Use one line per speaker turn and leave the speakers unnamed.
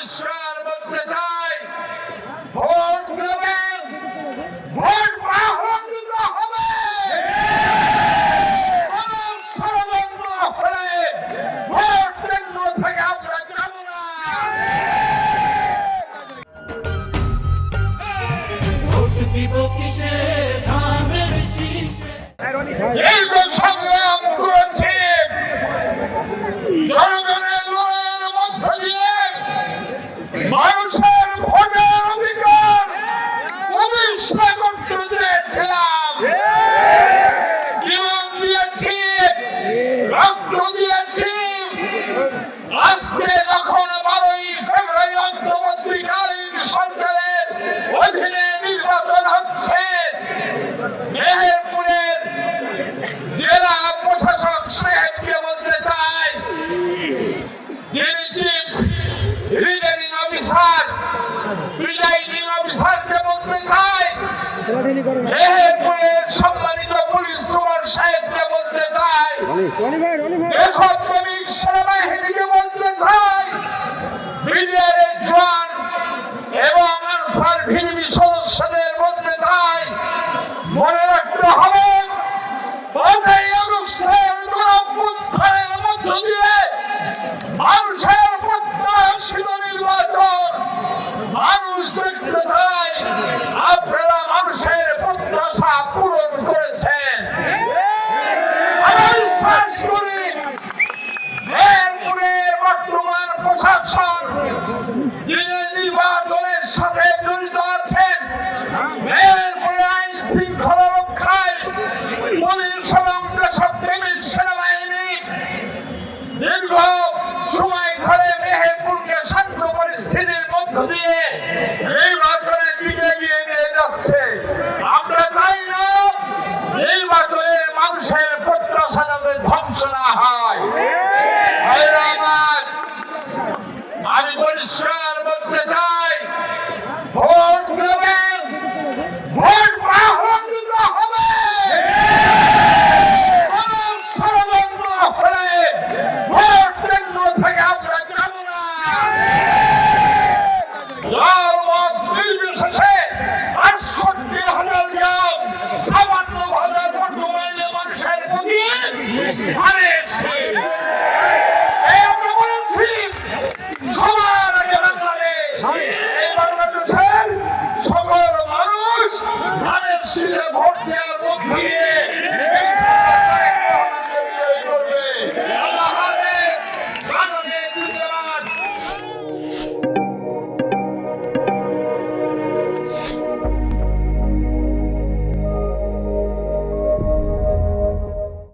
পরিষ্কার বলতে চাই, ভোট দেবেন, ভোট গ্রহণ দিতে হবে। ষড়যন্ত্র হলে ভোট কেন্দ্র থেকে আমরা যাব না।
ভোট দিব কিসে ধানের শীষে।
এই তো সংগ্রাম করেছে জনগণের লড়াইয়ের মধ্য দিয়ে মানুষের ভোটের অধিকার প্রতিষ্ঠা করতে চেয়েছিলাম। জীবন দিয়েছি, রক্ত দিয়েছি। আজকে যখন 12ই ফেব্রুয়ারি অন্তর্বর্তীকালীন সরকারের অধীনে নির্বাচন হচ্ছে, মেহেরপুরের জেলা প্রশাসক সাহেবকে বলতে চাই, যিনি চিফ রিটার্নিং অফিসার, প্রিজাইডিং অফিসারকে বলতে চাই, মেহেরপুরের সম্মানিত পুলিশ সুপার সাহেবকে বলতে চাই, দেশপ্রেমিক সেনাবাহিনীকে বলতে চাই, বিডিআরের জওয়ান এবং আনসার ভিডিপি সদস্যদের বলতে চাই, মনে রাখতে হবে 5ই আগস্টের গণঅভ্যুত্থানের মধ্য দিয়ে মানুষের প্রত্যাশিত নির্বাচন মানুষ দেখতে চায়। আপনারা মানুষের প্রত্যাশা পূরণ করেছেন। আমি বিশ্বাস করি মেহেরপুরের বর্তমান প্রশাসন যিনি নির্বাচনের সাথে জড়িত আছেন, মেহেরপুরের আইন শৃঙ্খলা রক্ষায় পুলিশ এবং দেশপ্রেমিক সেনাবাহিনী দীর্ঘ সময় ধরে মেহেরপুরকে শান্ত পরিস্থিতির মধ্য দিয়ে নির্বাচনের দিকে এগিয়ে নিয়ে যাচ্ছে। আমরা চাই না নির্বাচনে মানুষের প্রত্যাশা যাতে ধ্বংস না হয়। আমি পরিষ্কার বলতে চাই, ভোট দেবেন, ভোট গ্রহণ দিতে হবে। ষড়যন্ত্র হলে ভোট কেন্দ্র থেকে আমরা যাব না। দলমত নির্বিশেষে ৬৮,০০০ গ্রাম সামান্য ভাবে বর্তমানে মানুষের প্রতি ধানের শীষ। আমরা বলেছি সবার আগে বাংলাদেশ, এই বাংলাদেশের সকল মানুষ ধানের শীষে